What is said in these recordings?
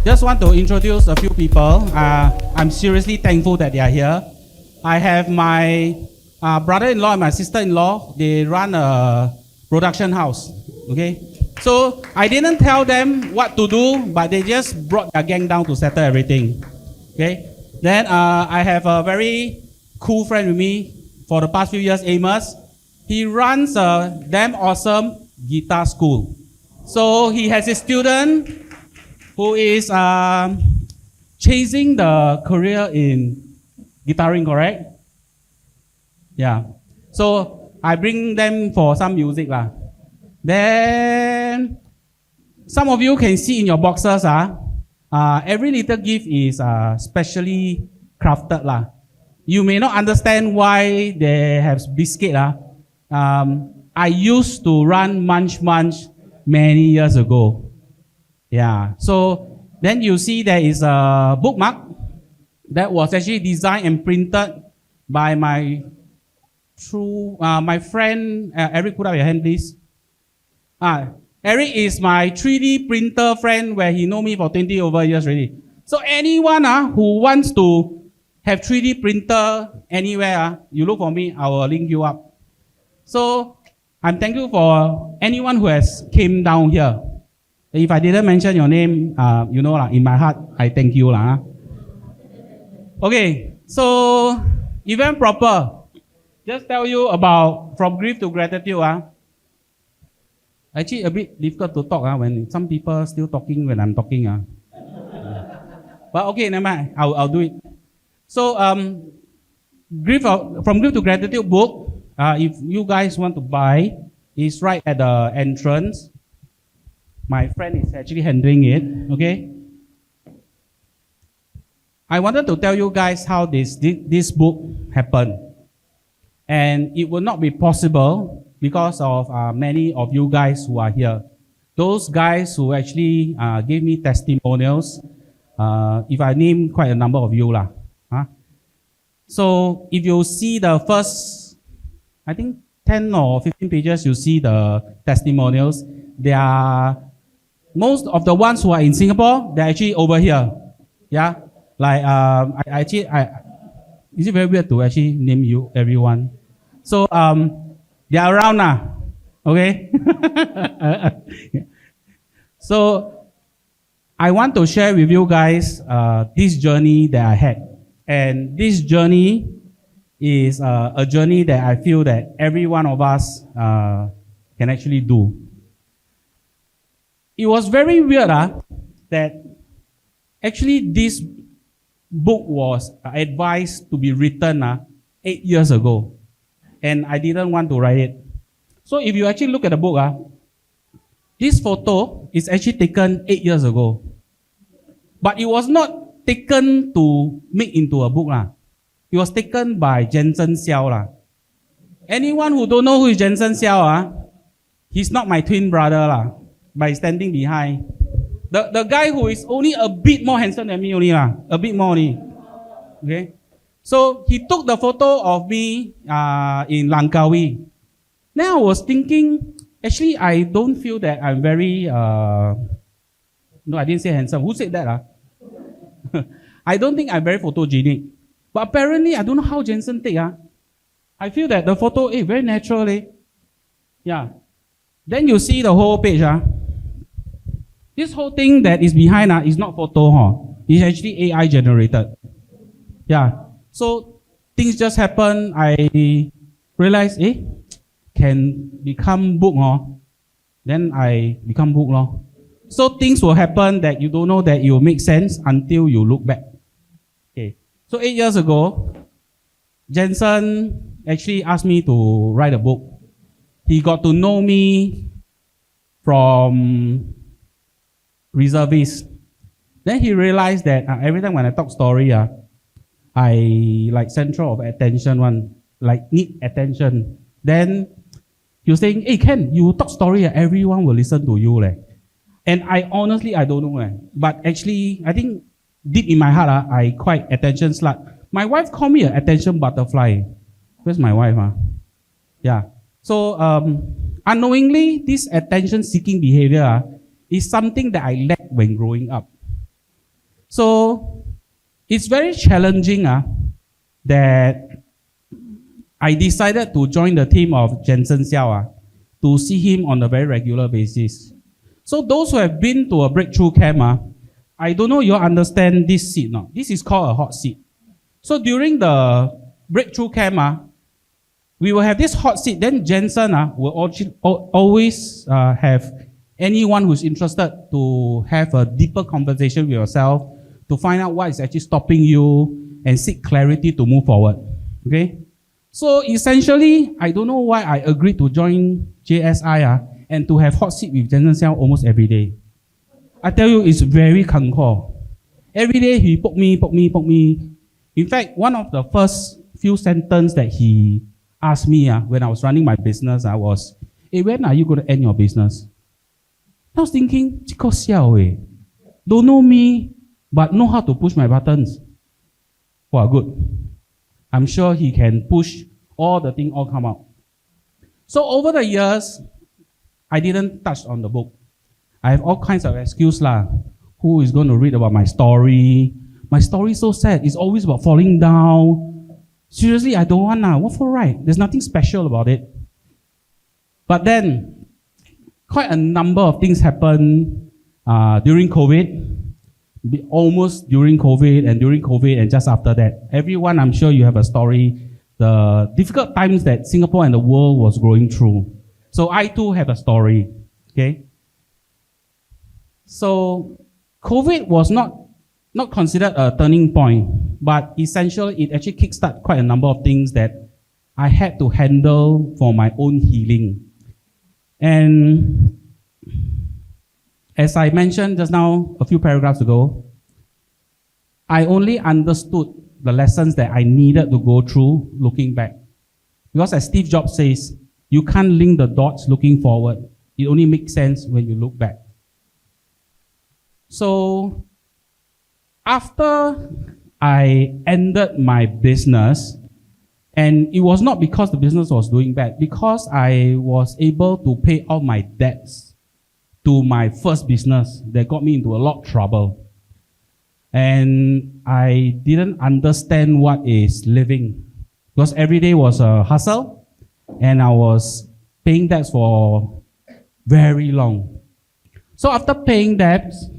Just want to introduce a few people. I'm seriously thankful that they are here. I have my brother-in-law and my sister-in-law. They run a production house. Okay, so I didn't tell them what to do, but they just brought their gang down to settle everything. Okay, then I have a very cool friend with me for the past few years, Amos. He runs a damn awesome guitar school. So he has a student who is chasing the career in guitaring, correct? Yeah. So I bring them for some music lah. Then some of you can see in your boxes every little gift is specially crafted lah. You may not understand why they have biscuit I used to run Munch many years ago. Yeah, so then you see there is a bookmark that was actually designed and printed by my friend, Eric, put up your hand please. Eric is my 3D printer friend where he know me for 20 over years already. So anyone who wants to have 3D printer anywhere, you look for me, I will link you up. So I'm thankful for anyone who has came down here. If I didn't mention your name, you know, in my heart, I thank you. Okay, so event proper. Just tell you about from grief to gratitude. Actually, a bit difficult to talk when some people still talking when I'm talking. But okay, never mind. I'll do it. So, from grief to gratitude book. If you guys want to buy, it's right at the entrance. My friend is actually handling it, okay? I wanted to tell you guys how this book happened. And it will not be possible because of many of you guys who are here. Those guys who actually gave me testimonials, if I name quite a number of you. So if you see the first, I think 10 or 15 pages, you see the testimonials. They are most of the ones who are in Singapore, they're actually over here. Yeah? Like, is it very weird to actually name you, everyone? So, they are around now. Okay? So, I want to share with you guys this journey that I had. And this journey is a journey that I feel that every one of us can actually do. It was very weird that actually this book was advised to be written 8 years ago. And I didn't want to write it. So if you actually look at the book, this photo is actually taken 8 years ago. But it was not taken to make into a book. It was taken by Jensen Xiao. Anyone who don't know who is Jensen Xiao, he's not my twin brother by standing behind. The guy who is only a bit more handsome than me only a bit more only. Okay, so he took the photo of me in Langkawi. Then I was thinking, actually I don't feel that I'm very no, I didn't say handsome. Who said that? I don't think I'm very photogenic. But apparently, I don't know how Jensen take. I feel that the photo, very natural. Yeah. Then you see the whole page. This whole thing that is behind is not photo. It's actually AI generated. Yeah. So things just happen. I realized, can become book. Then I become book. So things will happen that you don't know that it will make sense until you look back. Okay. So 8 years ago, Jensen actually asked me to write a book. He got to know me from reservist. Then he realized that every time when I talk story, I like central of attention one, like need attention. Then he was saying, hey Ken, you talk story, everyone will listen to you. And I honestly, I don't know. But actually, I think deep in my heart, I quite attention slut. My wife called me an attention butterfly. Where's my wife? Yeah. So unknowingly, this attention-seeking behavior is something that I lacked when growing up. So it's very challenging that I decided to join the team of Jensen Xiao to see him on a very regular basis. So those who have been to a breakthrough camp, I don't know you understand this seat. No? This is called a hot seat. So during the breakthrough camp, we will have this hot seat. Then Jensen will always have anyone who's interested to have a deeper conversation with yourself, to find out what is actually stopping you and seek clarity to move forward. Okay? So essentially, I don't know why I agreed to join JSI and to have hot seat with Jensen Xiao almost every day. I tell you, it's very kanko. Every day he poke me. In fact, one of the first few sentences that he asked me when I was running my business was, "Hey, when are you going to end your business?" I was thinking, "Chiko xiao eh. Don't know me, but know how to push my buttons." Wow, good. I'm sure he can push all the things all come out. So over the years, I didn't touch on the book. I have all kinds of excuses lah. Who is going to read about my story? My story is so sad. It's always about falling down. Seriously, I don't want What for right? There's nothing special about it. But then, quite a number of things happened during COVID. Almost during COVID and just after that. Everyone, I'm sure you have a story. The difficult times that Singapore and the world was going through. So I too have a story. Okay. So COVID was not considered a turning point, but essentially it actually kickstarted quite a number of things that I had to handle for my own healing. And as I mentioned just now, a few paragraphs ago, I only understood the lessons that I needed to go through looking back. Because as Steve Jobs says, you can't link the dots looking forward. It only makes sense when you look back. So, after I ended my business, and it was not because the business was doing bad, because I was able to pay all my debts to my first business that got me into a lot of trouble. And I didn't understand what is living, because every day was a hustle, and I was paying debts for very long. So after paying debts,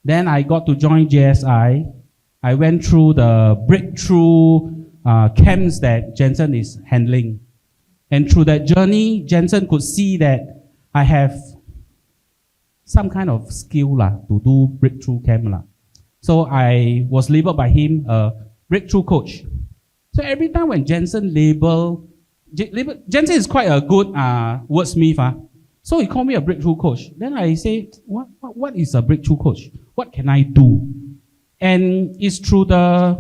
then I got to join JSI. I went through the breakthrough camps that Jensen is handling. And through that journey, Jensen could see that I have some kind of skill to do breakthrough camp. So I was labeled by him a breakthrough coach. So every time when Jensen Jensen is quite a good wordsmith. So he called me a breakthrough coach. Then I say, what is a breakthrough coach? What can I do? And it's through the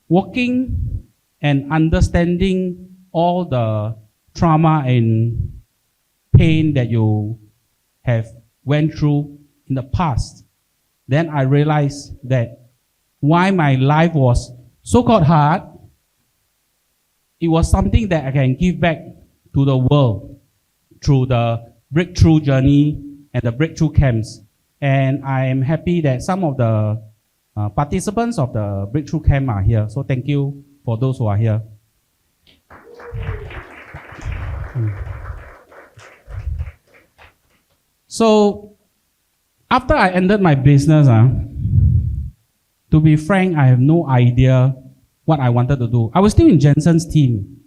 walking and understanding all the trauma and pain that you have went through in the past. Then I realized that why my life was so-called hard, it was something that I can give back to the world through the breakthrough journey and the breakthrough camps. And I am happy that some of the participants of the breakthrough camp are here. So thank you for those who are here. So after I ended my business, to be frank, I have no idea what I wanted to do. I was still in Jensen's team.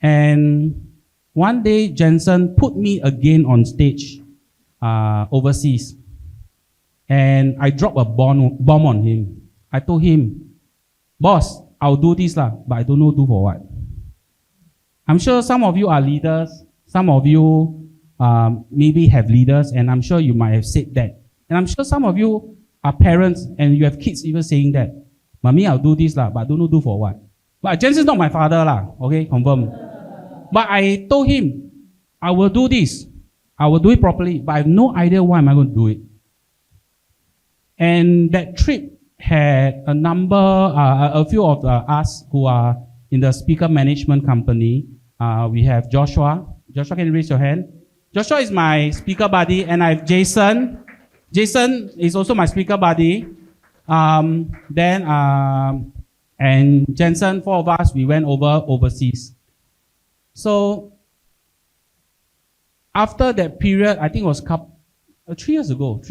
And one day, Jensen put me again on stage overseas. And I dropped a bomb on him. I told him, "Boss, I'll do this, but I don't know do for what." I'm sure some of you are leaders. Some of you maybe have leaders, and I'm sure you might have said that. And I'm sure some of you are parents, and you have kids even saying that, "Mommy, I'll do this, but I don't know do for what." But Jensen's not my father, okay, confirm. But I told him, I will do this. I will do it properly, but I have no idea why am I going to do it. And that trip had a few of us who are in the speaker management company. We have Joshua. Joshua, can you raise your hand? Joshua is my speaker buddy, and I have Jason. Jason is also my speaker buddy. And Jensen, four of us, we went overseas. So after that period, I think it was 3 years ago,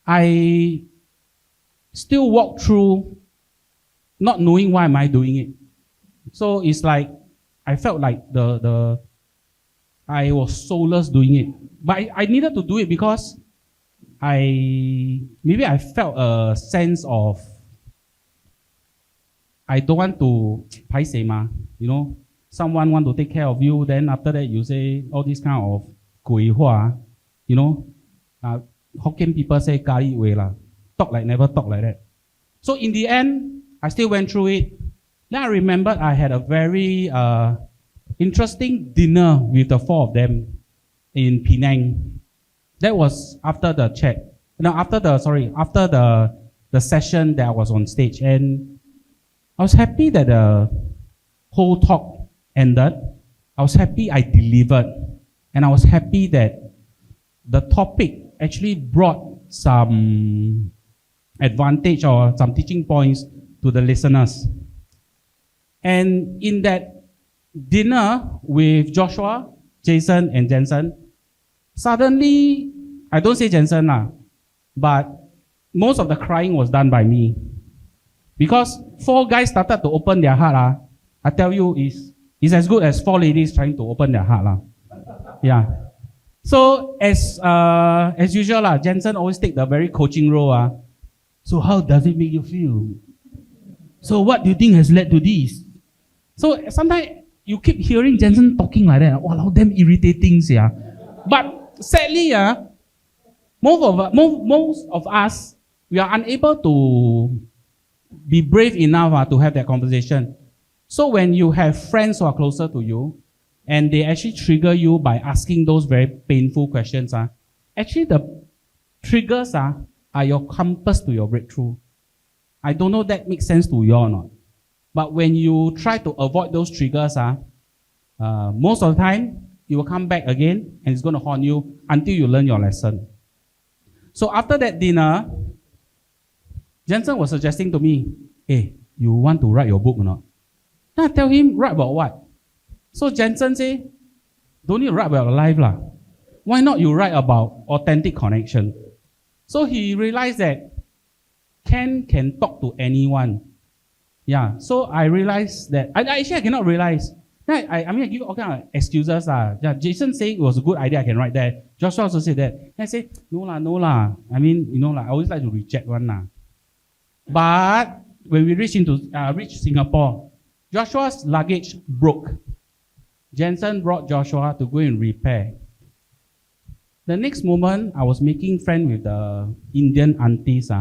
I still walk through not knowing why am I doing it. So it's like I felt like I was soulless doing it. But I needed to do it because I felt a sense of I don't want to paiseh ma, someone want to take care of you, then after that you say all this kind of 鬼话, Hokkien people say kari way la, talk like never talk like that. So in the end, I still went through it. Then I remembered I had a very interesting dinner with the four of them in Penang. That was after the chat. After the session that I was on stage, and I was happy that the whole talk ended. I was happy I delivered, and I was happy that the topic actually brought some advantage or some teaching points to the listeners. And in that dinner with Joshua, Jason, and Jensen, suddenly, I don't say Jensen lah, but most of the crying was done by me. Because four guys started to open their heart, I tell you, it's as good as four ladies trying to open their heart. Yeah. So as usual, Jensen always take the very coaching role. So how does it make you feel? So what do you think has led to this? So sometimes you keep hearing Jensen talking like that. Wow, damn irritating, yeah. But sadly, most of us, we are unable to be brave enough to have that conversation. So when you have friends who are closer to you, and they actually trigger you by asking those very painful questions, actually the triggers are your compass to your breakthrough. I don't know if that makes sense to you or not. But when you try to avoid those triggers, most of the time, you will come back again and it's going to haunt you until you learn your lesson. So after that dinner, Jensen was suggesting to me, hey, you want to write your book or not? Then I tell him, write about what? So Jensen say, don't need to write about your life lah. Why not you write about authentic connection? So he realized that Ken can talk to anyone. Yeah, so I realized that, I cannot realize. I give all kind of excuses. Yeah, Jason said it was a good idea, I can write that. Joshua also said that. And I say, no lah. I mean, I always like to reject one lah. But when we reached Singapore, Joshua's luggage broke. Jensen brought Joshua to go and repair. The next moment, I was making friends with the Indian aunties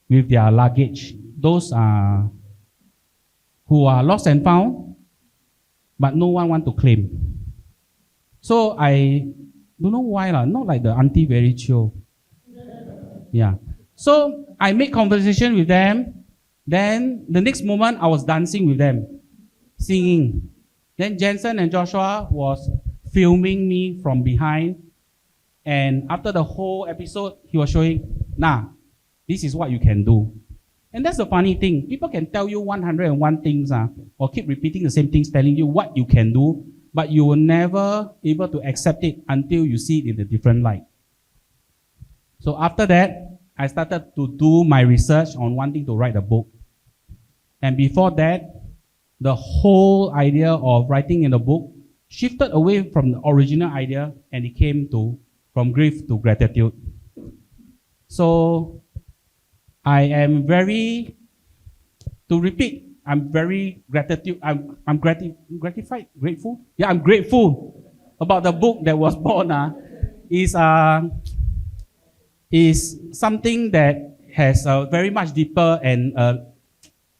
with their luggage. Those who are lost and found, but no one want to claim. So I don't know why not like the auntie very chill. Yeah. So I made conversation with them. Then the next moment I was dancing with them, singing. Then Jensen and Joshua was filming me from behind. And after the whole episode, he was showing, this is what you can do. And that's the funny thing. People can tell you 101 things or keep repeating the same things, telling you what you can do, but you will never able to accept it until you see it in a different light. So after that, I started to do my research on wanting to write a book. And before that, the whole idea of writing in a book shifted away from the original idea and it came from grief to gratitude. So I am I'm very grateful. Yeah, I'm grateful about the book that was born. Is something that has a very much deeper and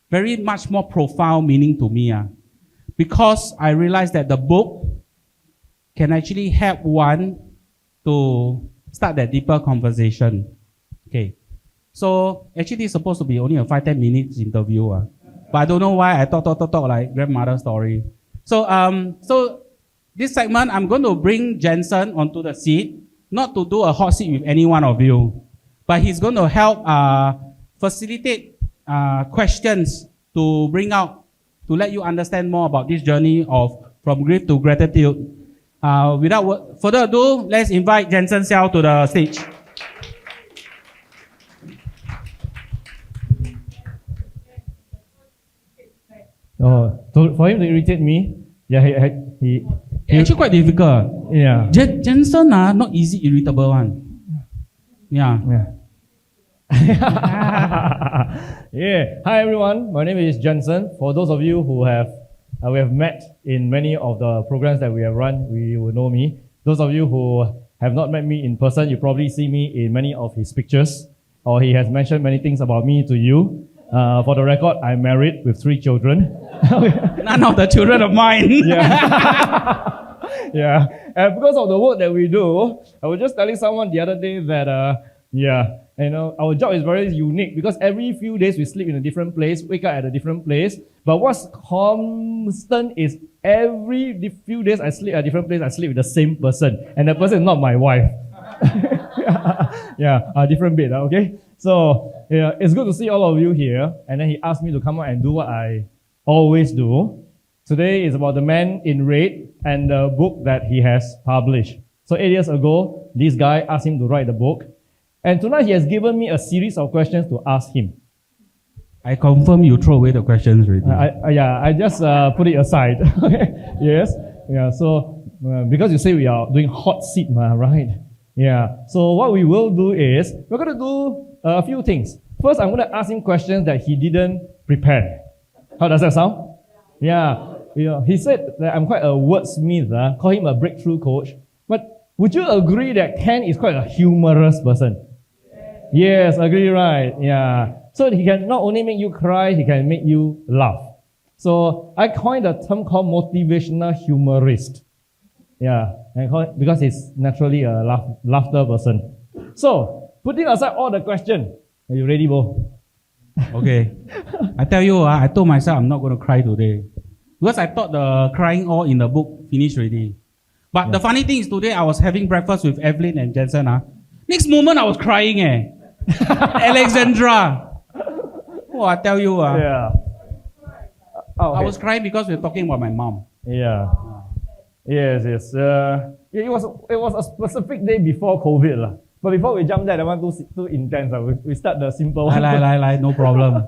very much more profound meaning to me. Because I realized that the book can actually help one to start that deeper conversation. Okay. So actually it's supposed to be only a 5-10 minutes interview. But I don't know why I talk like grandmother story. So this segment, I'm going to bring Jensen onto the seat, not to do a hot seat with any one of you, but he's going to help facilitate questions to bring out, to let you understand more about this journey of from grief to gratitude. Without further ado, let's invite Jensen Xiao to the stage. Oh, so for him to irritate me, yeah, he Actually quite difficult. yeah. Jensen not easy irritable one. Yeah. Yeah. Hi everyone, my name is Jensen. For those of you who have we have met in many of the programs that we have run, we will know me. Those of you who have not met me in person, you probably see me in many of his pictures, or he has mentioned many things about me to you. For the record, I'm married with 3 children. None of the children of mine. Yeah. Yeah. And because of the work that we do, I was just telling someone the other day that, our job is very unique because every few days we sleep in a different place, wake up at a different place. But what's constant is every few days I sleep at a different place, I sleep with the same person. And the person is not my wife. A different bed, okay? So, yeah, it's good to see all of you here. And then he asked me to come out and do what I always do. Today is about the man in red and the book that he has published. So 8 years ago, this guy asked him to write the book. And tonight he has given me a series of questions to ask him. I confirm you throw away the questions already. I just put it aside. Yes. Yeah. So because you say we are doing hot seat, right? Yeah. So what we will do is we're going to do a few things. First, I'm going to ask him questions that he didn't prepare. How does that sound? Yeah. He said that I'm quite a wordsmith. Call him a breakthrough coach. But would you agree that Ken is quite a humorous person? Yes, agree, right? Yeah. So he can not only make you cry, he can make you laugh. So I coined a term called motivational humorist. Yeah, because he's naturally a laughter person. So, putting aside all the questions, are you ready, Bo? Okay. I tell you, I told myself I'm not going to cry today. Because I thought the crying all in the book finished already. But the funny thing is today I was having breakfast with Evelyn and Jensen. Next moment I was crying. Alexandra. Oh, I tell you. Yeah. Oh, okay. I was crying because we were talking about my mom. Yeah. Yes. It was a specific day before COVID. But before we jump there, I want too intense. We start the simple one. No problem.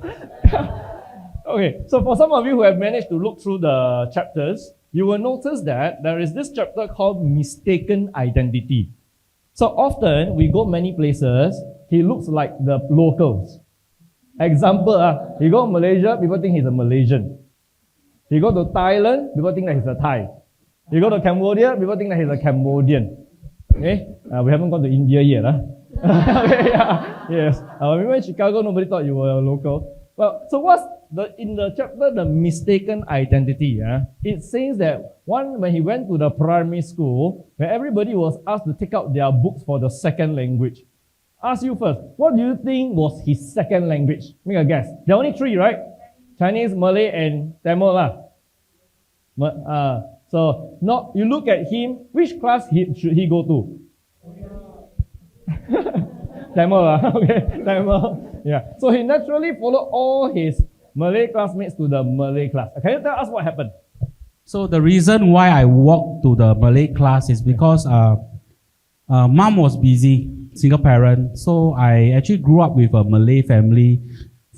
Okay, so for some of you who have managed to look through the chapters, you will notice that there is this chapter called Mistaken Identity. So often, we go many places, he looks like the locals. Example, he go to Malaysia, people think he's a Malaysian. He go to Thailand, people think that he's a Thai. He go to Cambodia, people think that he's a Cambodian. Okay, we haven't gone to India yet. Okay, yeah. Yes. When we went to Chicago, nobody thought you were a local. Well, so what's in the chapter, the mistaken identity? It says that when he went to the primary school, where everybody was asked to take out their books for the second language. Ask you first, what do you think was his second language? Make a guess. There are only 3, right? Chinese, Malay, and Tamil. So now you look at him, which class should he go to? Tamil. Okay, Tamil. Yeah. So he naturally followed all his Malay classmates to the Malay class. Can you tell us what happened? So the reason why I walked to the Malay class is because mom was busy, single parent. So I actually grew up with a Malay family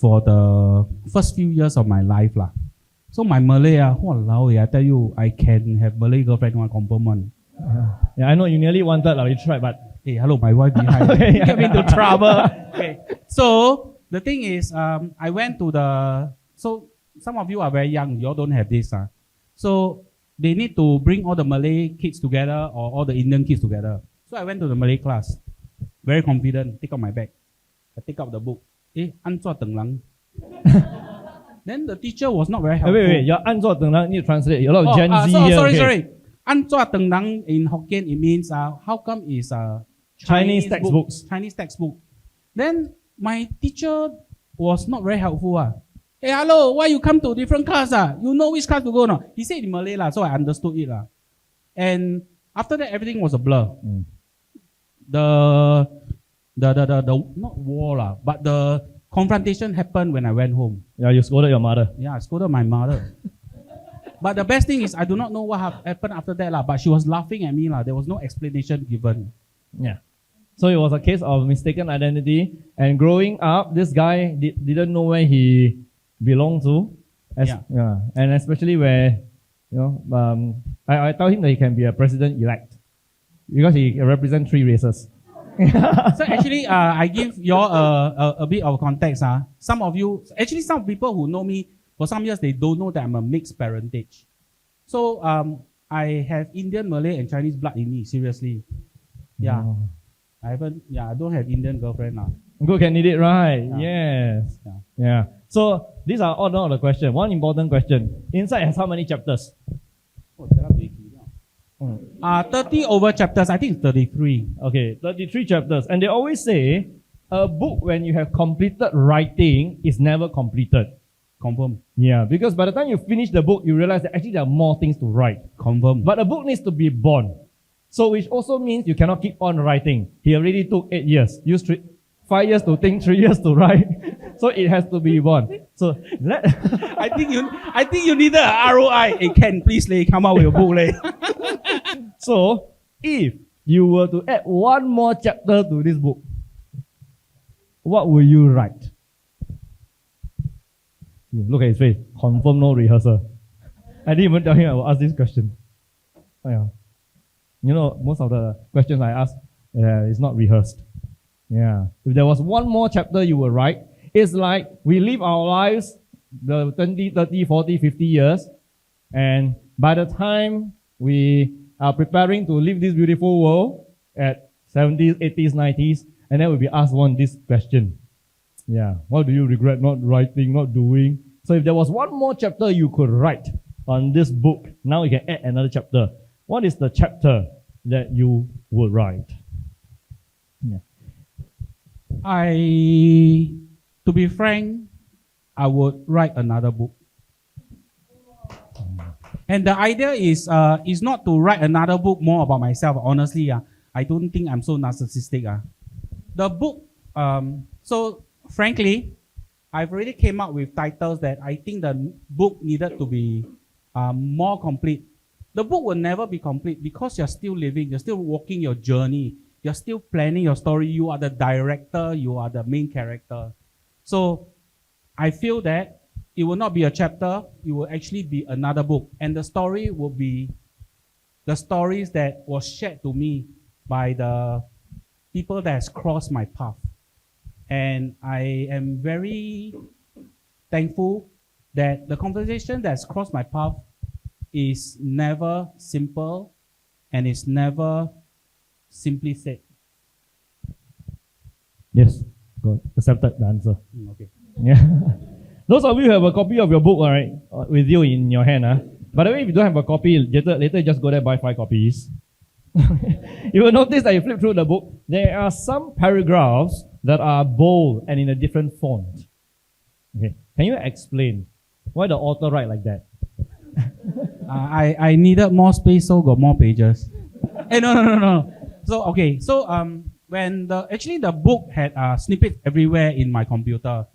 for the first few years of my life. So my Malay, I tell you, I can have Malay girlfriend, one confirm one. Yeah, I know you nearly wanted, you tried, but... Hey, hello, my wife behind. Okay, Get me into trouble. Okay. So the thing is, I went to so some of you are very young, you all don't have this. So they need to bring all the Malay kids together or all the Indian kids together. So I went to the Malay class, very confident, take out my bag. I take out the book. Then the teacher was not very helpful. Wait, your 安坐等人 need to translate. A lot of Gen Z here. Sorry. 安坐等人 in Hokkien, it means how come is Chinese textbooks. Chinese textbook. Then my teacher was not very helpful. Hey, hello, why you come to different class? You know which class to go now? He said in Malay, so I understood it. And after that, everything was a blur. not war lah, but the confrontation happened when I went home. Yeah, you scolded your mother. Yeah, I scolded my mother. But the best thing is I do not know what happened after that lah. But she was laughing at me lah. There was no explanation given. Yeah. So it was a case of mistaken identity. And growing up, this guy didn't know where he belonged to. And especially where, I told him that he can be a president-elect because he represents 3 races. So actually, I give you all a bit of context. Some of you, actually some people who know me for some years, they don't know that I'm a mixed parentage. So I have Indian, Malay, and Chinese blood in me, seriously. Yeah. Oh. I don't have Indian girlfriend now. Good candidate, right? Yeah. Yes. Yeah. So these are all the questions. One important question. Inside has how many chapters? 30 over chapters. I think it's 33. Okay, 33 chapters. And they always say, a book when you have completed writing is never completed. Confirm. Yeah, because by the time you finish the book, you realize that actually there are more things to write. Confirm. But a book needs to be born. So which also means you cannot keep on writing. He already took 8 years. Used 5 years to think, 3 years to write. So it has to be born. So I think you need a ROI. Hey Ken, please come out with your book. So if you were to add one more chapter to this book, what will you write? Look at his face. Confirm no rehearsal. I didn't even tell him I will ask this question. Oh, yeah. Most of the questions I ask is not rehearsed. Yeah. If there was one more chapter you would write, it's like we live our lives, the 20, 30, 40, 50 years, and by the time we are preparing to leave this beautiful world at 70s, 80s, 90s, and then we'll be asked this question. Yeah. What do you regret not writing, not doing? So if there was one more chapter you could write on this book, now you can add another chapter. What is the chapter that you would write? Yeah. To be frank, I would write another book. And the idea is not to write another book more about myself. Honestly, I don't think I'm so narcissistic. The book, so frankly, I've already came up with titles that I think the book needed to be more complete. The book will never be complete because you're still living, you're still walking your journey, you're still planning your story, you are the director, you are the main character. So I feel that it will not be a chapter, it will actually be another book. And the story will be the stories that was shared to me by the people that has crossed my path. And I am very thankful that the conversation that's crossed my path is never simple and is never simply said. Yes, good. Accepted the answer. Okay. Yeah. Those of you who have a copy of your book, all right, with you in your hand. By the way, if you don't have a copy, later just go there, buy 5 copies. You will notice that you flip through the book, there are some paragraphs that are bold and in a different font. Okay. Can you explain why the author write like that? I needed more space, so got more pages. No. So okay, so when the book had snippets everywhere in my computer,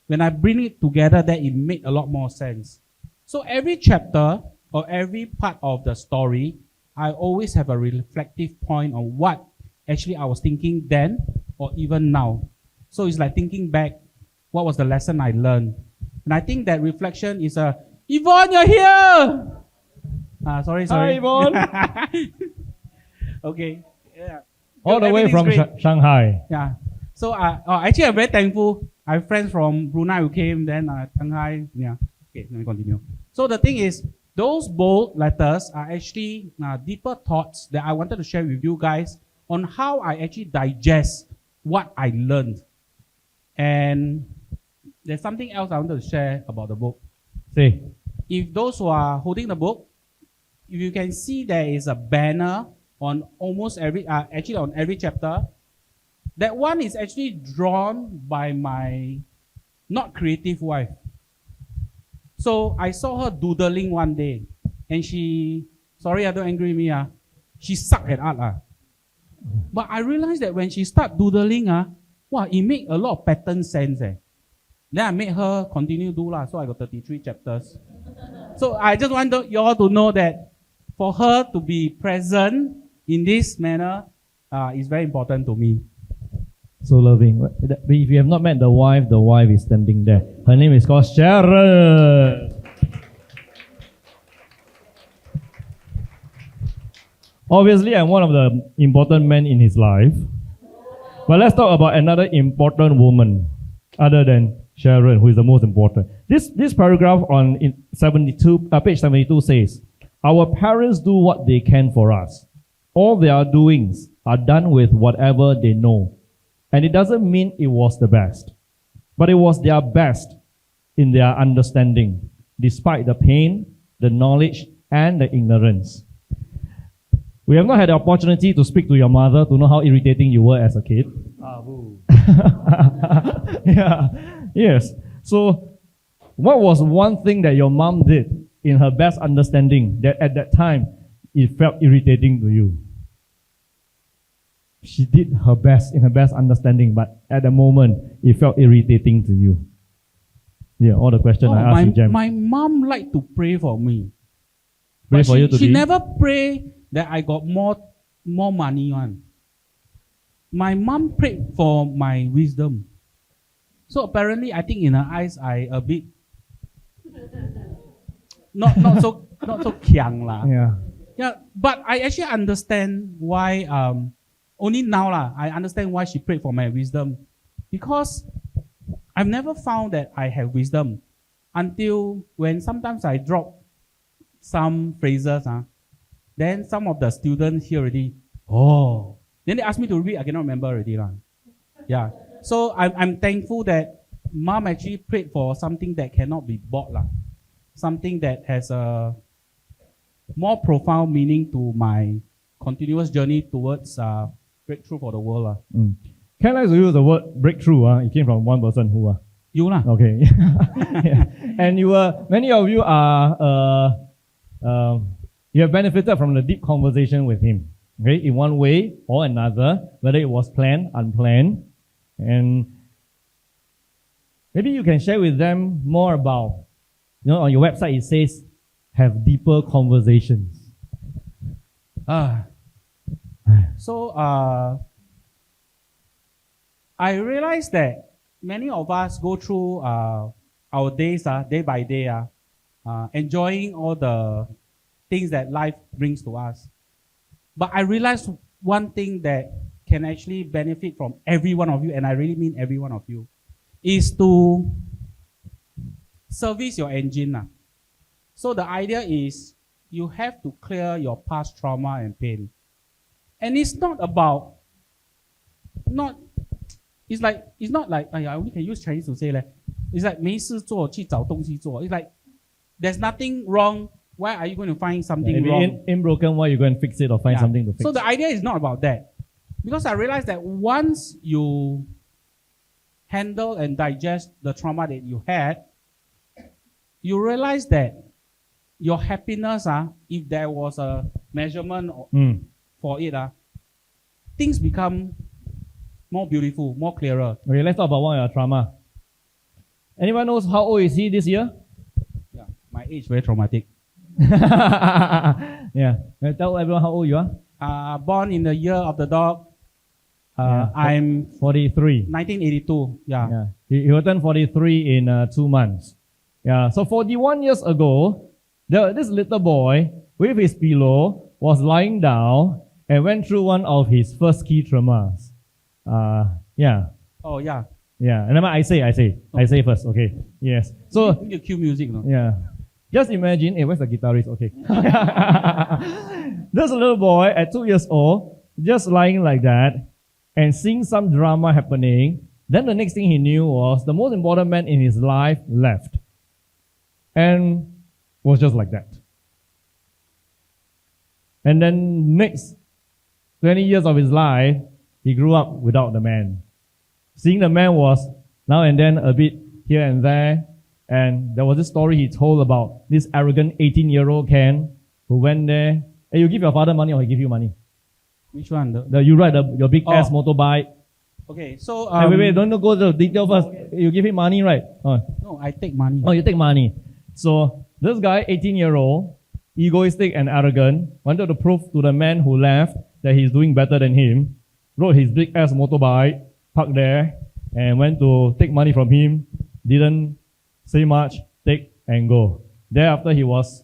when I bring it together, that it made a lot more sense. So every chapter or every part of the story, I always have a reflective point on what actually I was thinking then or even now. So it's like thinking back, what was the lesson I learned? And I think that reflection is Yvonne, you're here! Sorry. Hi, Yvonne. Okay. Yeah. All the way from Shanghai. Yeah. So actually, I'm very thankful. I have friends from Brunei who came, then Shanghai. Yeah. Okay, let me continue. So the thing is, those bold letters are actually deeper thoughts that I wanted to share with you guys on how I actually digest what I learned. And there's something else I wanted to share about the book. Say. If those who are holding the book, if you can see there is a banner on almost every, actually on every chapter. That one is actually drawn by my not creative wife. So I saw her doodling one day, and she, sorry, don't angry me, she sucked at art. But I realized that when she started doodling, wow, it made a lot of pattern sense. Then I made her continue do lah. So I got 33 chapters. So I just want you all to know that for her to be present in this manner is very important to me. So loving. If you have not met the wife is standing there. Her name is called Sharon. Obviously, I'm one of the important men in his life. But let's talk about another important woman other than Sharon, who is the most important. This paragraph on page 72 says, our parents do what they can for us. All their doings are done with whatever they know. And it doesn't mean it was the best, but it was their best in their understanding, despite the pain, the knowledge, and the ignorance. We have not had the opportunity to speak to your mother to know how irritating you were as a kid. Yeah. Yes. So, what was one thing that your mom did in her best understanding that at that time it felt irritating to you? She did her best in her best understanding, but at the moment it felt irritating to you. Yeah, all the questions I asked you, Jem. My mom liked to pray for me. Pray for you to she be? never pray that I got more money on. My mom prayed for my wisdom. So apparently, I think in her eyes, I a bit not so kiang lah. Yeah. But I actually understand why. Only now lah, I understand why she prayed for my wisdom, because I've never found that I have wisdom until when sometimes I drop some phrases. Then some of the students hear already. Oh. Then they ask me to read. I cannot remember already lah. Yeah. So I'm thankful that mom actually prayed for something that cannot be bought lah. Something that has a more profound meaning to my continuous journey towards breakthrough for the world. Can I use the word breakthrough? It came from one person who. You lah. Okay. Yeah. And many of you are, you have benefited from the deep conversation with him. Okay, in one way or another, whether it was planned, unplanned, and maybe you can share with them more about, on your website it says, have deeper conversations. So I realized that many of us go through our days, day by day, enjoying all the things that life brings to us. But I realized one thing that can actually benefit from every one of you, and I really mean every one of you, is to service your engine. So the idea is you have to clear your past trauma and pain. And it's not about, it's not like I only can use Chinese to say that. It's like 没事做去找东西做. It's like there's nothing wrong. Why are you going to find something wrong? If it's broken, why are you going to fix it or find something to fix? So the idea is not about that. Because I realized that once you handle and digest the trauma that you had, you realize that your happiness, if there was a measurement for it, things become more beautiful, more clearer. Okay, let's talk about one of your trauma. Anyone knows how old is he this year? Yeah, my age very traumatic. Yeah. Tell everyone how old you are. Born in the year of the dog. I'm 43. 1982. Yeah. He will turn 43 in 2 months. Yeah. So 41 years ago, this little boy with his pillow was lying down and went through one of his first key traumas. Yeah. Oh yeah. Yeah. And I say first. Okay. Yes. So you cue music, no? Yeah. Just imagine, where's the guitarist? Okay. This little boy at 2 years old, just lying like that and seeing some drama happening. Then the next thing he knew was the most important man in his life left and was just like that. And then next 20 years of his life, he grew up without the man. Seeing the man was now and then a bit here and there. And there was this story he told about this arrogant 18-year-old Ken who went there. Hey, you give your father money or he give you money? Which one? You ride your big ass motorbike. Okay, so wait, don't go to the detail first. You give him money, right? Oh. No, I take money. Oh, you take money. So this guy, 18-year-old, egoistic and arrogant, wanted to prove to the man who left that he's doing better than him, rode his big ass motorbike, parked there, and went to take money from him, didn't say much, take and go. Thereafter, he was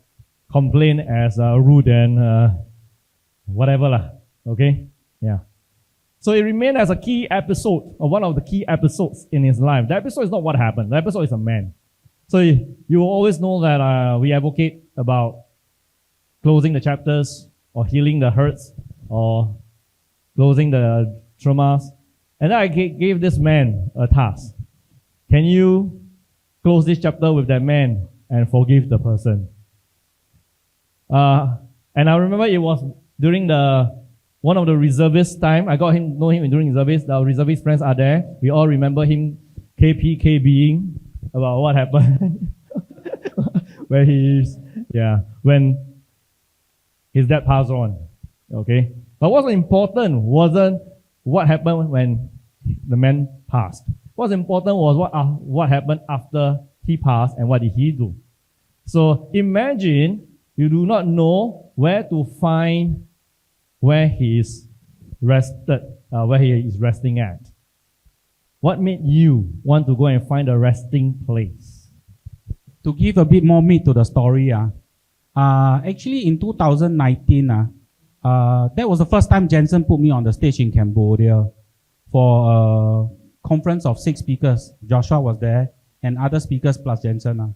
complained as rude and whatever lah. Okay? Yeah. So it remained as a key episode, or one of the key episodes in his life. The episode is not what happened. The episode is a man. So you will always know that we advocate about closing the chapters, or healing the hurts, or closing the traumas. And then I gave this man a task. Can you close this chapter with that man and forgive the person? And I remember it was during one of the reservist time. I got him know him during reservist. The reservist friends are there. We all remember him KPKBing about what happened when his dad passed on. Okay, but what's important wasn't what happened when the man passed. What's important was what happened after he passed and what did he do. So imagine you do not know where to find where he is rested, where he is resting at. What made you want to go and find a resting place? To give a bit more meat to the story, actually in 2019, that was the first time Jensen put me on the stage in Cambodia for a conference of 6 speakers. Joshua was there and other speakers plus Jensen.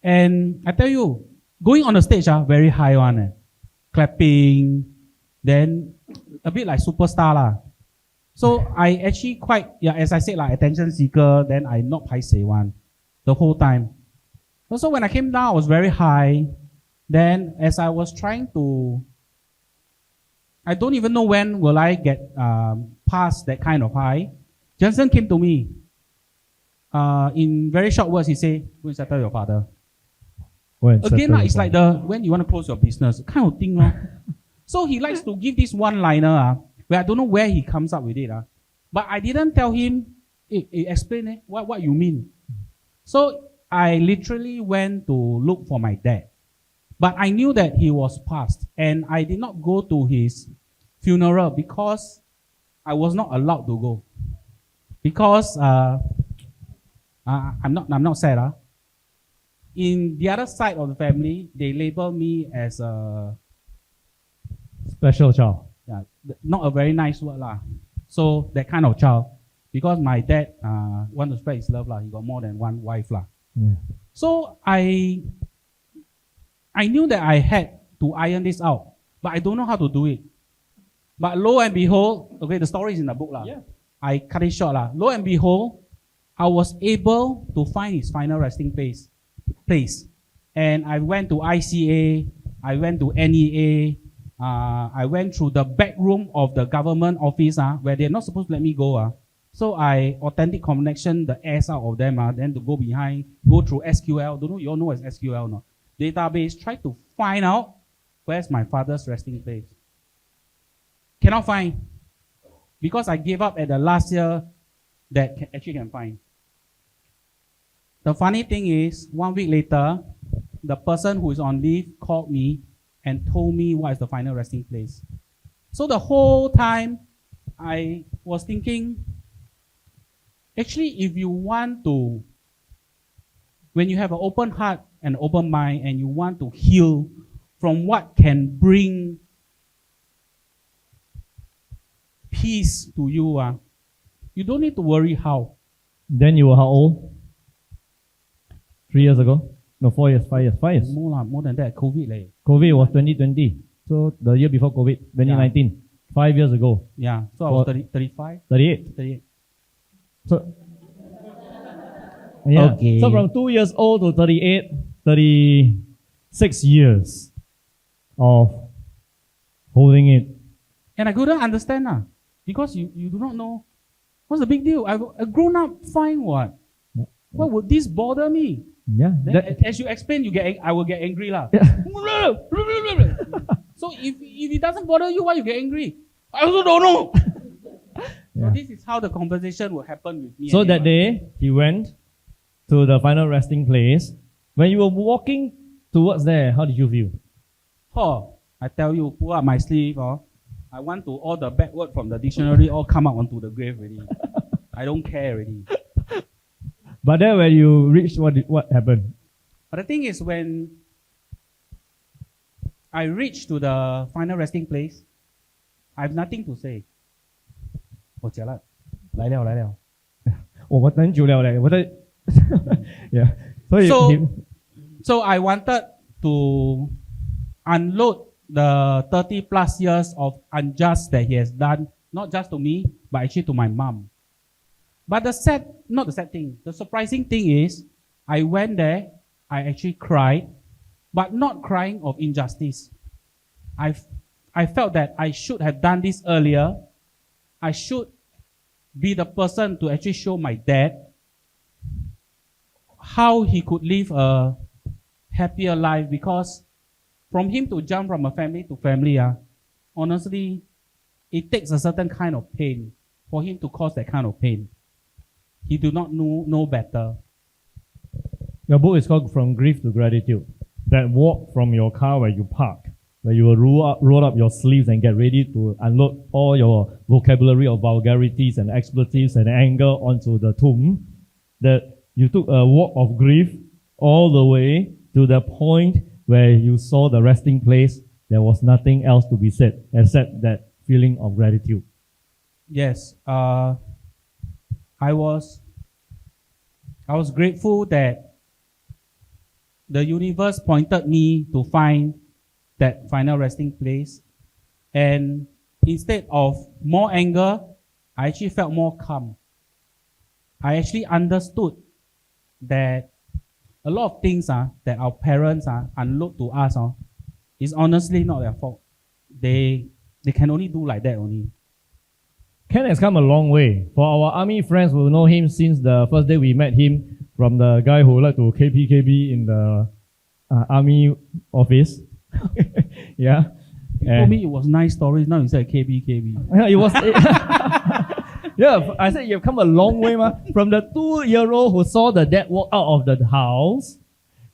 And I tell you, going on the stage, very high one, clapping, then a bit like superstar lah. So I actually quite, as I said, like attention seeker, then I not paiseh one the whole time. Also when I came down, I was very high. Then as I was trying to, I don't even know when will I get past that kind of high. Jensen came to me. In very short words, he said, go and settle your father. Again, it's like when you want to close your business, kind of thing. So he likes to give this one-liner where I don't know where he comes up with it. But I didn't tell him, explain what you mean. So I literally went to look for my dad. But I knew that he was passed, and I did not go to his funeral because I was not allowed to go. Because I'm not sad. In the other side of the family, they label me as a special child. Yeah, not a very nice word lah. So that kind of child, because my dad want to spread his love lah. He got more than one wife lah. Yeah. So I knew that I had to iron this out, but I don't know how to do it. But lo and behold, okay, the story is in the book lah. Yeah. I cut it short lah. Lo and behold, I was able to find his final resting place. And I went to ICA, I went to NEA, I went through the back room of the government office where they're not supposed to let me go. So I authentic connection the ass out of them, then to go behind, go through SQL. Don't know, you all know what is SQL no? Database, try to find out where's my father's resting place. Cannot find. Because I gave up at the last year that actually can find. The funny thing is, 1 week later, the person who is on leave called me and told me what is the final resting place. So the whole time, I was thinking, actually, if you want to, when you have an open heart and open mind and you want to heal from what can bring peace to you, you don't need to worry how. Then you were how old? 3 years ago? No, 4 years, 5 years, 5 years. More than that, COVID. COVID was 2020. So the year before COVID, 2019. Yeah. 5 years ago. Yeah, so I was 35? 38. So, okay. So from 2 years old to 38, 36 years of holding it. And I couldn't understand because you do not know. What's the big deal? A grown up, fine what? No. Why would this bother me? Yeah. As you explain, I will get angry lah. Yeah. So if it doesn't bother you, why you get angry? I also don't know. So this is how the conversation will happen with me. So and that him. day, he went to the final resting place. When you were walking towards there, how did you feel? Oh, I tell you, pull up my sleeve. I want to all the bad word from the dictionary all come out onto the grave already. I don't care already. But then when you reached, what happened? But the thing is, when I reached to the final resting place, I have nothing to say. 我假了，来了。我等久了嘞，我在 yeah. So I wanted to unload the 30 plus years of unjust that he has done, not just to me, but actually to my mom. But the surprising thing is, I went there, I actually cried, but not crying of injustice. I felt that I should have done this earlier. I should be the person to actually show my dad how he could live a happier life, because from him to jump from a family to family, honestly, it takes a certain kind of pain for him to cause that kind of pain. He do not know better. Your book is called From Grief to Gratitude. That walk from your car where you park, where you will roll up your sleeves and get ready to unload all your vocabulary of vulgarities and expletives and anger onto the tomb, that you took a walk of grief all the way to the point where you saw the resting place. There was nothing else to be said except that feeling of gratitude. Yes, I was grateful that the universe pointed me to find that final resting place, and instead of more anger, I actually felt more calm. I actually understood that a lot of things that our parents unload to us is honestly not their fault. They can only do like that only. Ken has come a long way. For our army friends who know him since the first day we met him, from the guy who liked to KP in the army office. Yeah. You told me it was nice stories. Now you said KB. Yeah, it was. Yeah, I said you've come a long way, from the 2-year-old who saw the dad walk out of the house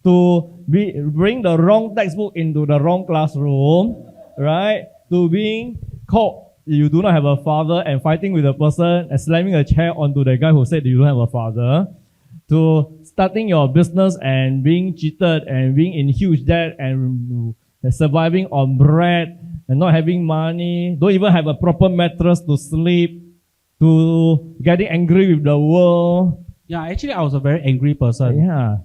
to bring the wrong textbook into the wrong classroom, right? To being caught you do not have a father and fighting with a person and slamming a chair onto the guy who said you don't have a father, to starting your business and being cheated and being in huge debt and surviving on bread and not having money, don't even have a proper mattress to sleep, to getting angry with the world. Yeah, actually I was a very angry person. Yeah.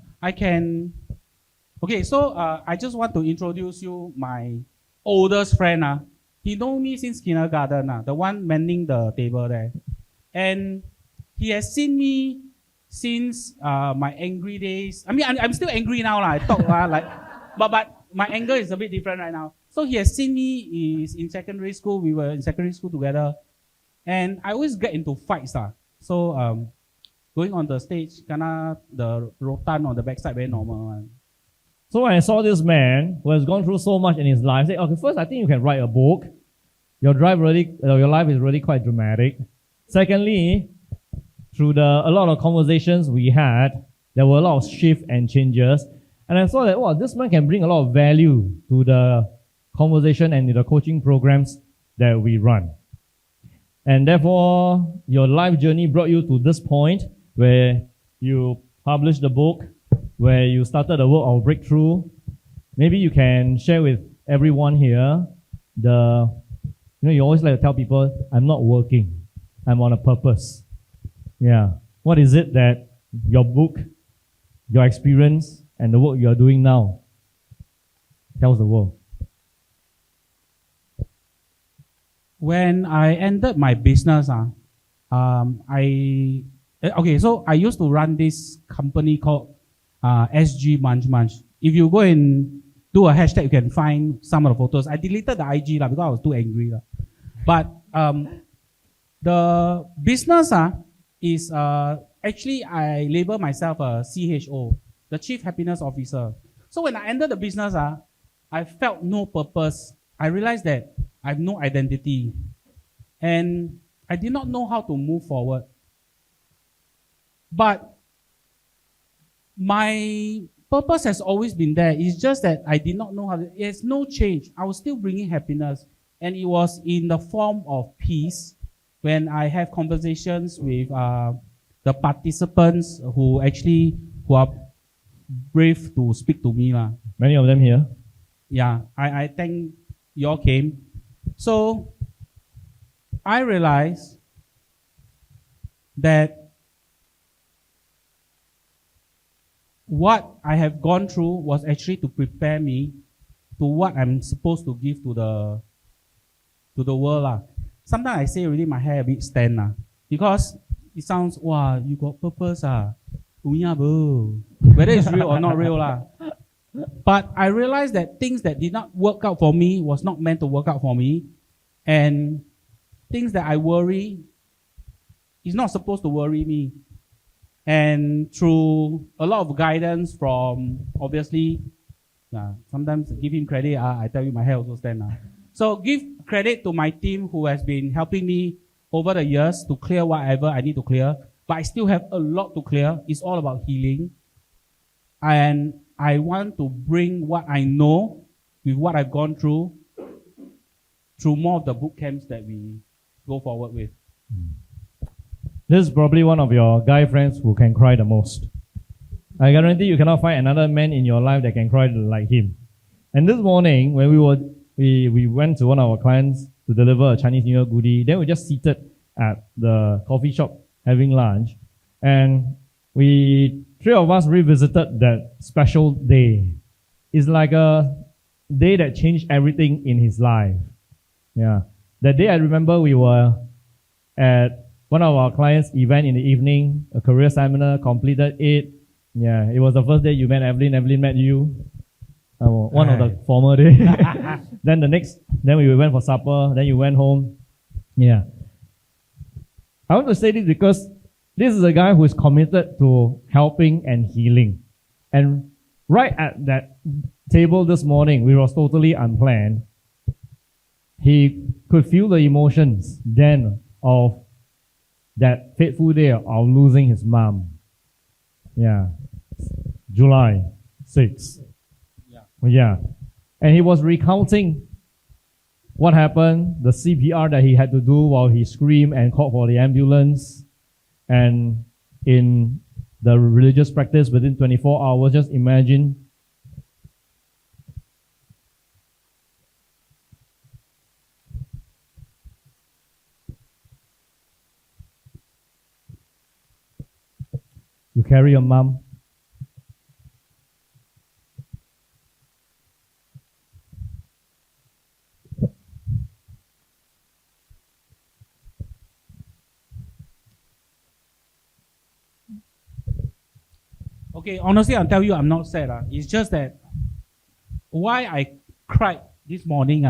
Okay, so I just want to introduce you my oldest friend. He knows me since kindergarten, the one manning the table there. And he has seen me since my angry days. I mean, I'm still angry now. I talk but my anger is a bit different right now. So he has seen me is in secondary school. We were in secondary school together. And I always get into fights. So going on the stage, the rotan on the backside, very normal. So when I saw this man who has gone through so much in his life, I said, okay, first I think you can write a book. Your life is really quite dramatic. Secondly, through a lot of conversations we had, there were a lot of shifts and changes. And I saw that, wow, this man can bring a lot of value to the conversation and the coaching programs that we run. And therefore, your life journey brought you to this point where you published the book, where you started the work of breakthrough. Maybe you can share with everyone here you always like to tell people, I'm not working. I'm on a purpose. Yeah. What is it that your book, your experience, and the work you are doing now tells the world? When I ended my business, so I used to run this company called SG Munch. If you go and do a hashtag, you can find some of the photos. I deleted the IG because I was too angry. But the business is actually I label myself a CHO, the Chief Happiness Officer. So when I entered the business, I felt no purpose. I realized that I have no identity. And I did not know how to move forward. But my purpose has always been there. It's just that I did not know how to. There's no change. I was still bringing happiness. And it was in the form of peace when I have conversations with the participants who are brave to speak to me. Many of them here. Yeah, I thank you all came. So I realized that what I have gone through was actually to prepare me to what I'm supposed to give to the world. Sometimes I say already my hair a bit stand because it sounds, wow, you got purpose. Whether it's real or not real. But I realized that things that did not work out for me was not meant to work out for me. And things that I worry is not supposed to worry me. And through a lot of guidance from, obviously, sometimes give him credit, I tell you my hair also stand. So give credit to my team who has been helping me over the years to clear whatever I need to clear. But I still have a lot to clear. It's all about healing. And I want to bring what I know with what I've gone through more of the boot camps that we go forward with. This is probably one of your guy friends who can cry the most. I guarantee you cannot find another man in your life that can cry like him. And this morning, when we went to one of our clients to deliver a Chinese New Year goodie, then we just seated at the coffee shop having lunch, and three of us revisited that special day. It's like a day that changed everything in his life. Yeah. That day I remember we were at one of our clients' event in the evening, a career seminar, completed it. Yeah, it was the first day you met Evelyn. Evelyn met you. One of the former days. Then we went for supper. Then you went home. Yeah. I want to say this because this is a guy who is committed to helping and healing. And right at that table this morning, we was totally unplanned. He could feel the emotions then of that fateful day of losing his mom. Yeah. July 6th. Yeah. And he was recounting what happened, the CPR that he had to do while he screamed and called for the ambulance. And in the religious practice within 24 hours, just imagine you carry your mom. Okay, honestly, I'll tell you I'm not sad. It's just that why I cried this morning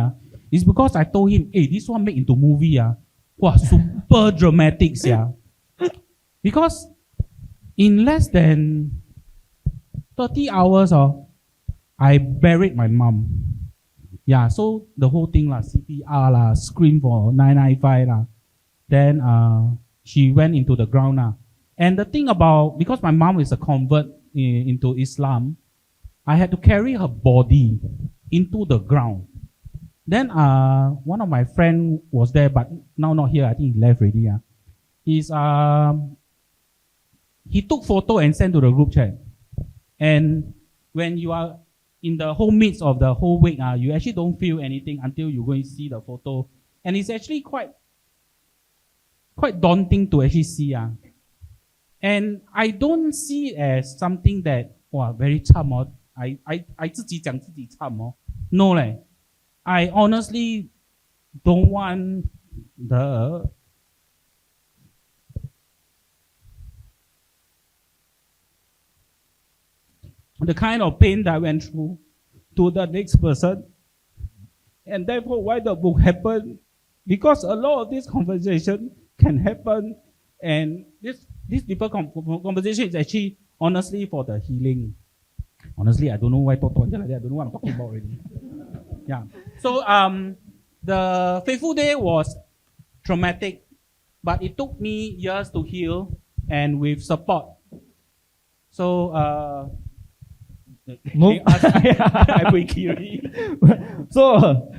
is because I told him, hey, this one made into movie. Wow, super dramatic. Because in less than 30 hours, I buried my mom. Yeah, so the whole thing, CPR, scream for 995. Then she went into the ground. And the thing about, because my mom is a convert into Islam, I had to carry her body into the ground. Then one of my friend was there, but now not here. I think he left already. He took photo and sent to the group chat. And when you are in the whole midst of the whole week, you actually don't feel anything until you go and see the photo. And it's actually quite daunting to actually see. And I don't see it as something that, very cham. I 自己讲自己cham. No leh. I honestly don't want the kind of pain that I went through to the next person. And therefore, why the book happened? Because a lot of this conversation can happen, and this deeper conversation is actually honestly for the healing. Honestly, I don't know why I talk like that. I don't know what I'm talking about already. Yeah. So the faithful day was traumatic, but it took me years to heal and with support. So, Move. I break already. So,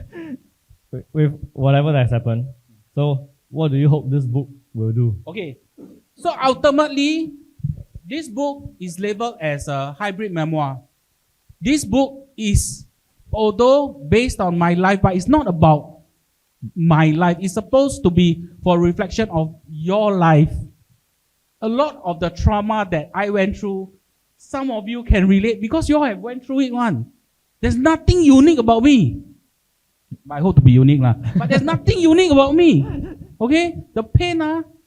with whatever that's happened, so what do you hope this book will do? Okay, so ultimately, this book is labeled as a hybrid memoir. This book is, although based on my life, but it's not about my life. It's supposed to be for reflection of your life. A lot of the trauma that I went through, some of you can relate because you all have went through it one. There's nothing unique about me. I hope to be unique lah. But there's nothing unique about me. Okay? The pain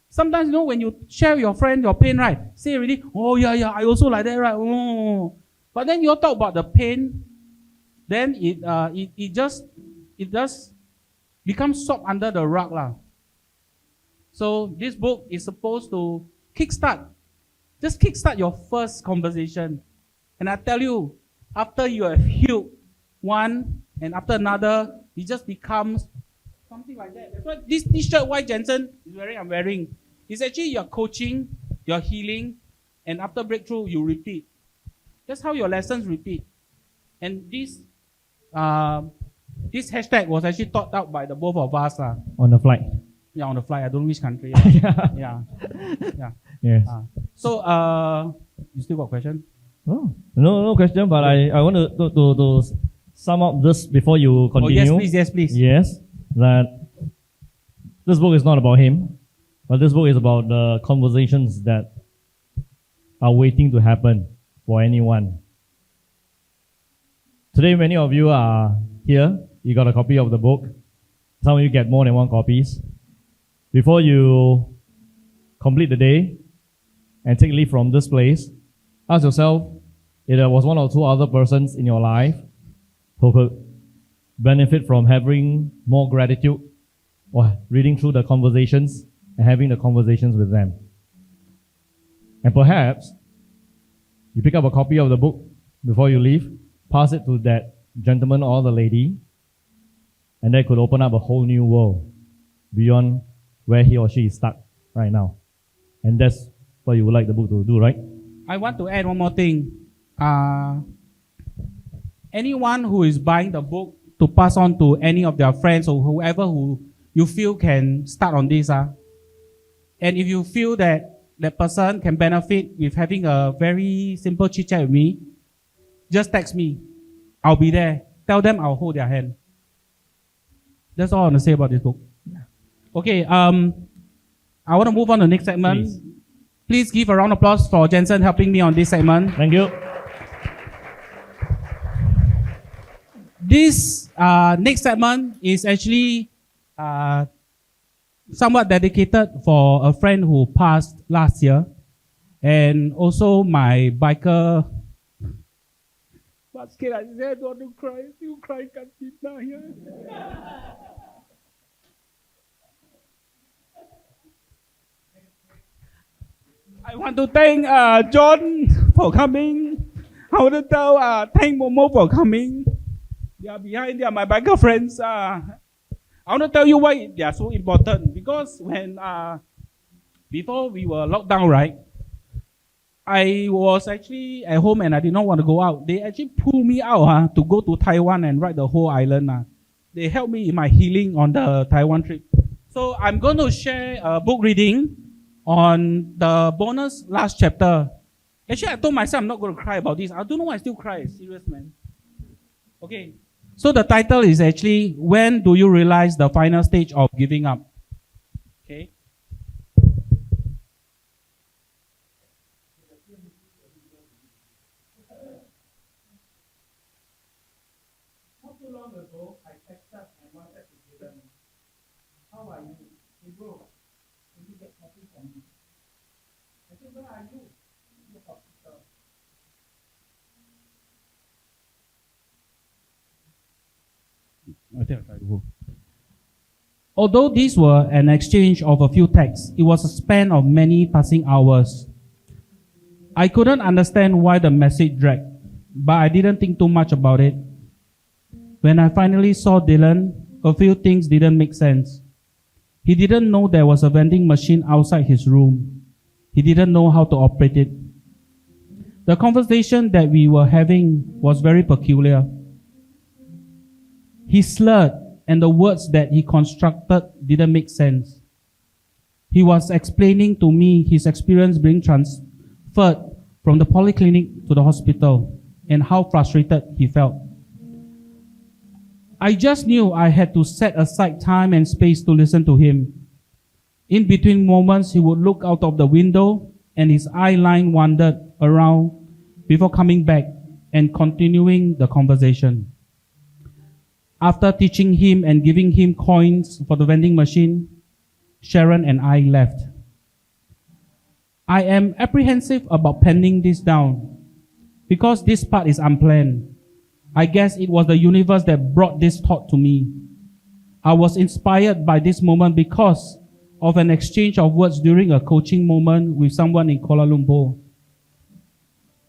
sometimes you know when you share with your friend your pain, right? Say already, oh yeah, I also like that, right? Oh. But then you all talk about the pain, then it just becomes swept under the rug lah. So this book is supposed to just kickstart your first conversation. And I tell you, after you have healed one and after another, it just becomes something like that. That's why this t-shirt, why Jensen is wearing, I'm wearing. It's actually your coaching, your healing, and after breakthrough, you repeat. That's how your lessons repeat. And this hashtag was actually thought out by the both of us. On the flight. Yeah, on the flight. I don't know which country. Yeah. Yes. So, you still got a question? Oh, no question, but I want to sum up this before you continue. Oh, yes, please. Yes, that this book is not about him, but this book is about the conversations that are waiting to happen for anyone. Today, many of you are here. You got a copy of the book. Some of you get more than one copies. Before you complete the day and take leave from this place, ask yourself if there was one or two other persons in your life who could benefit from having more gratitude or reading through the conversations and having the conversations with them. And perhaps you pick up a copy of the book before you leave, pass it to that gentleman or the lady, and that could open up a whole new world beyond where he or she is stuck right now. And that's what you would like the book to do, right? I want to add one more thing. Anyone who is buying the book to pass on to any of their friends or whoever who you feel can start on this. And if you feel that that person can benefit with having a very simple chit chat with me, just text me. I'll be there. Tell them I'll hold their hand. That's all I want to say about this book. Okay, I want to move on to the next segment. Please give a round of applause for Jensen helping me on this segment. Thank you. This next segment is actually somewhat dedicated for a friend who passed last year, and also my biker. Basket, I said, I don't want to cry. You cry, can't be here. I want to thank John for coming. I want to thank Momo for coming. They are behind. They are my biker friends. I want to tell you why they are so important. Because when before we were locked down, right? I was actually at home and I did not want to go out. They actually pulled me out to go to Taiwan and ride the whole island. They helped me in my healing on the Taiwan trip. So I'm going to share a book reading on the bonus last chapter. Actually, I told myself I'm not going to cry about this. I don't know why I still cry. Serious, man. Okay. So the title is actually, When Do You Realize the Final Stage of Giving Up? Okay. Not too long ago, I texted and wanted to give them, how are you? Hey bro, can you get coffee for me? I said, where are you? You're hospital. Although these were an exchange of a few texts, it was a span of many passing hours. I couldn't understand why the message dragged, but I didn't think too much about it. When I finally saw Dylan, a few things didn't make sense. He didn't know there was a vending machine outside his room. He didn't know how to operate it. The conversation that we were having was very peculiar. He slurred, and the words that he constructed didn't make sense. He was explaining to me his experience being transferred from the polyclinic to the hospital and how frustrated he felt. I just knew I had to set aside time and space to listen to him. In between moments, he would look out of the window and his eye line wandered around before coming back and continuing the conversation. After teaching him and giving him coins for the vending machine, Sharon and I left. I am apprehensive about penning this down because this part is unplanned. I guess it was the universe that brought this thought to me. I was inspired by this moment because of an exchange of words during a coaching moment with someone in Kuala Lumpur.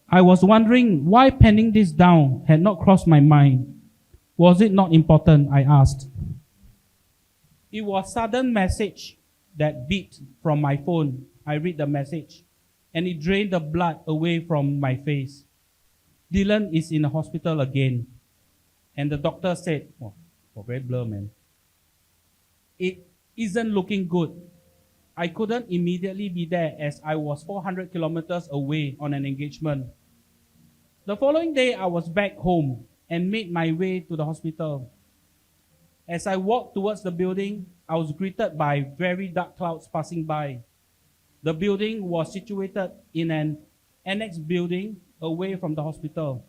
I was wondering why penning this down had not crossed my mind. Was it not important? I asked. It was a sudden message that beeped from my phone. I read the message, and it drained the blood away from my face. Dylan is in the hospital again. And the doctor said, oh, very blur, man. It isn't looking good. I couldn't immediately be there as I was 400 kilometers away on an engagement. The following day, I was back home and made my way to the hospital. As I walked towards the building, I was greeted by very dark clouds passing by. The building was situated in an annex building away from the hospital,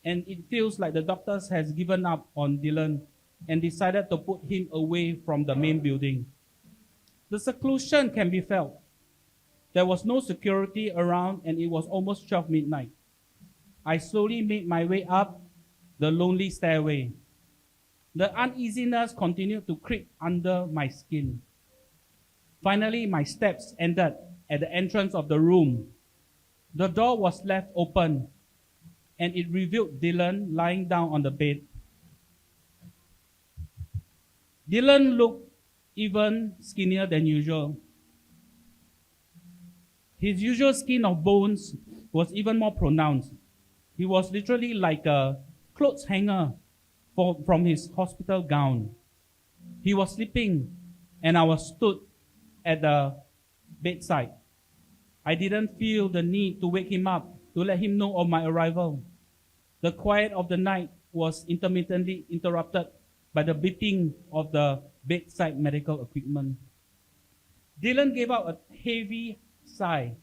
and it feels like the doctors has given up on Dylan and decided to put him away from the main building. The seclusion can be felt. There was no security around, and it was almost 12 midnight. I slowly made my way up the lonely stairway. The uneasiness continued to creep under my skin. Finally, my steps ended at the entrance of the room. The door was left open, and it revealed Dylan lying down on the bed. Dylan looked even skinnier than usual. His usual skin of bones was even more pronounced. He was literally like a clothes hanger from his hospital gown. He was sleeping, and I was stood at the bedside. I didn't feel the need to wake him up to let him know of my arrival. The quiet of the night was intermittently interrupted by the beeping of the bedside medical equipment. Dylan gave out a heavy sigh.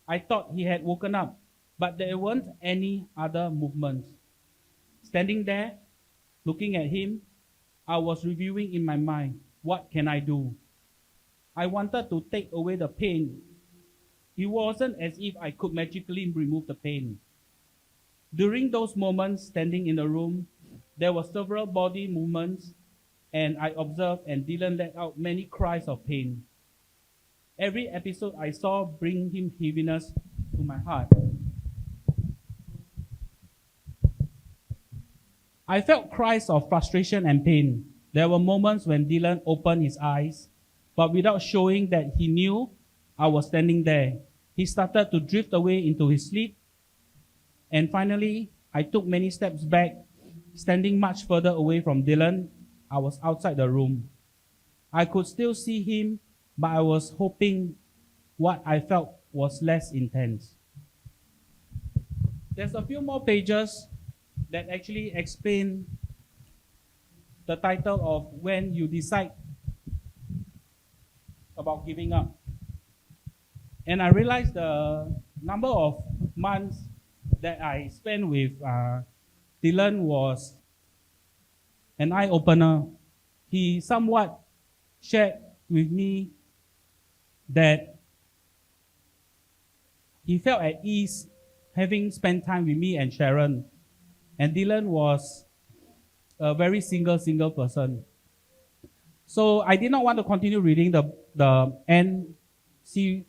I thought he had woken up, but there weren't any other movements. Standing there, looking at him, I was reviewing in my mind, what can I do? I wanted to take away the pain. It wasn't as if I could magically remove the pain. During those moments standing in the room, there were several body movements, and I observed and Dylan let out many cries of pain. Every episode I saw bring him heaviness to my heart. I felt cries of frustration and pain. There were moments when Dylan opened his eyes, but without showing that he knew I was standing there. He started to drift away into his sleep. And finally, I took many steps back, standing much further away from Dylan. I was outside the room. I could still see him, but I was hoping what I felt was less intense. There's a few more pages that actually explain the title of When You Decide About Giving Up. And I realized the number of months that I spent with Dylan was an eye-opener. He somewhat shared with me that he felt at ease having spent time with me and Sharon. And Dylan was a very single person. So I did not want to continue reading the end, see,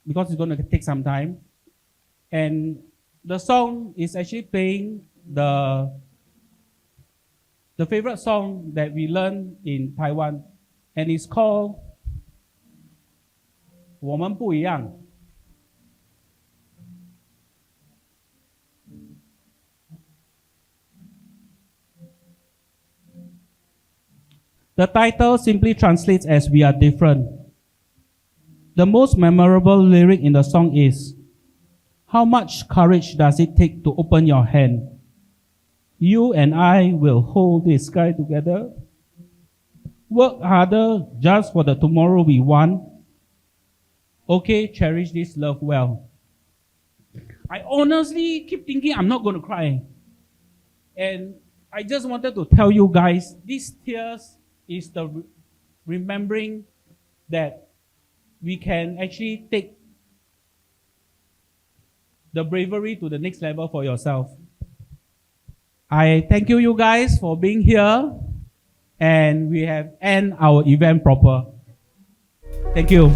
because it's going to take some time. And the song is actually playing the favorite song that we learned in Taiwan. and it's called 我们不一样. The title simply translates as We Are Different. The most memorable lyric in the song is, how much courage does it take to open your hand? You and I will hold the sky together. Work harder just for the tomorrow we want. Okay, cherish this love well. I honestly keep thinking I'm not going to cry. And I just wanted to tell you guys, these tears is the remembering that we can actually take the bravery to the next level for yourself. I thank you guys for being here, and we have end our event proper. Thank you.